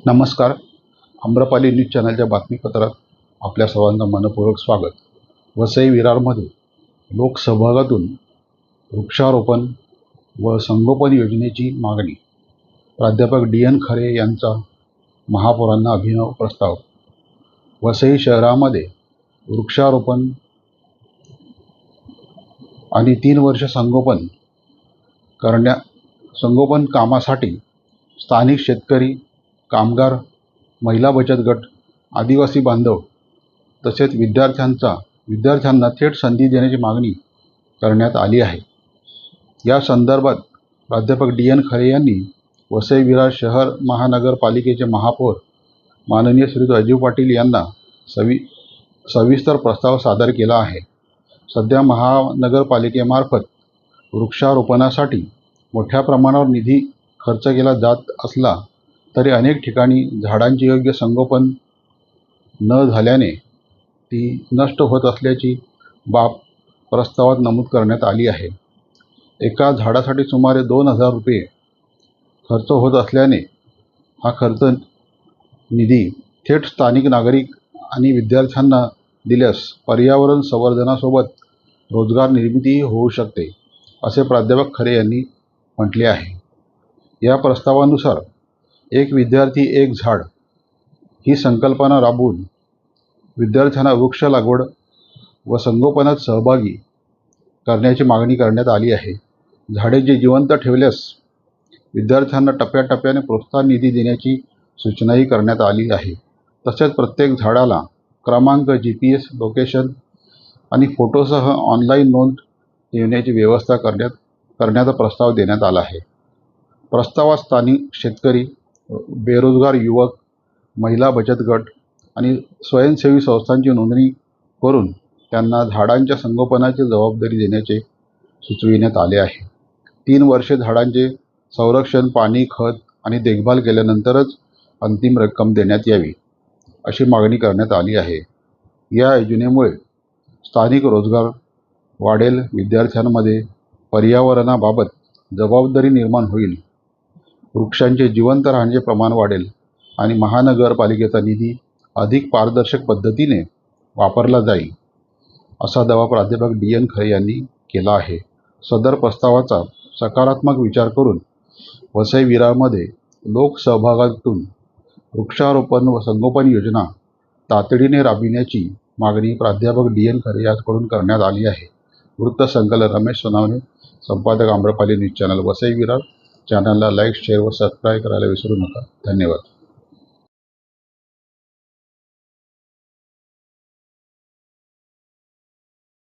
नमस्कार. आम्रपाली न्यूज चॅनलच्या बातमीपत्रात आपल्या सर्वांचं मनपूर्वक स्वागत. वसई विरारमध्ये लोकसहभागातून वृक्षारोपण व संगोपन योजनेची मागणी. प्राध्यापक DN खरे यांचा महापौरांना अभिनव प्रस्ताव. वसई शहरामध्ये वृक्षारोपण आणि 3 वर्ष संगोपन कामासाठी स्थानिक शेतकरी, कामगार, महिला बचत गट, आदिवासी बांधव तसेच विद्यार्थ्यांना थेट संधी देण्याची मागणी करण्यात आली आहे. या संदर्भात प्राध्यापक DN खरे यांनी वसई विरार शहर महानगरपालिकेचे महापौर माननीय श्री अजीव पाटील यांना सविस्तर प्रस्ताव सादर केला आहे. सध्या महानगरपालिकेमार्फत वृक्षारोपणासाठी मोठ्या प्रमाणावर निधी खर्च केला जात असला तरी अनेक ठिकाणी झाडांचे योग्य संगोपन न झाल्याने ती नष्ट होत असल्याची बाब प्रस्तावात नमूद करण्यात आली आहे. एका झाडासाठी सुमारे 2000 रुपये खर्च होत असल्याने हा खर्च निधी थेट स्थानिक नागरिक आणि विद्यार्थ्यांना दिल्यास पर्यावरण संवर्धनासोबत रोजगार निर्मितीही होऊ शकते, असे प्राध्यापक खरे यांनी म्हटले आहे. या प्रस्तावानुसार एक विद्यार्थी एक झाड ही संकल्पना राबवून विद्यार्थ्यांना वृक्ष लागवड व संगोपनात सहभागी करण्याची मागणी करण्यात आली आहे. झाडे जे जिवंत ठेवल्यास विद्यार्थ्यांना टप्प्याटप्प्याने प्रोत्साहन निधी देण्याची सूचनाही करण्यात आली आहे. तसेच प्रत्येक झाडाला क्रमांक, GPS लोकेशन आणि फोटोसह ऑनलाईन नोंद ठेवण्याची व्यवस्था करण्याचा प्रस्ताव देण्यात आला आहे. प्रस्तावात स्थानिक शेतकरी, बेरोजगार युवक, महिला बचत गट आणि स्वयंसेवी संस्थांची नोंदणी करून त्यांना झाडांच्या संगोपनाची जबाबदारी देण्याचे सुचविण्यात आले आहे. 3 वर्षे झाडांचे संरक्षण, पाणी, खत आणि देखभाल केल्यानंतरच अंतिम रक्कम देण्यात यावी, अशी मागणी करण्यात आली आहे. या योजनेमुळे स्थानिक रोजगार वाढेल, विद्यार्थ्यांमध्ये पर्यावरणाबाबत जबाबदारी निर्माण होईल, वृक्षांचे जिवंत राहण्याचे प्रमाण वाढेल आणि महानगरपालिकेचा निधी अधिक पारदर्शक पद्धतीने वापरला जाईल, असा दावा प्राध्यापक DN खरे यांनी केला आहे. सदर प्रस्तावाचा सकारात्मक विचार करून वसई विरारमध्ये लोकसहभागातून वृक्षारोपण व संगोपन योजना तातडीने राबविण्याची मागणी प्राध्यापक DN खरे यांच्याकडून करण्यात आली आहे. वृत्तसंकलन रमेश सोनावणे, संपादक आम्रपाली न्यूज चॅनल, वसई विरार. चॅनलला लाईक, शेअर व सबस्क्राईब करायला विसरू नका. धन्यवाद.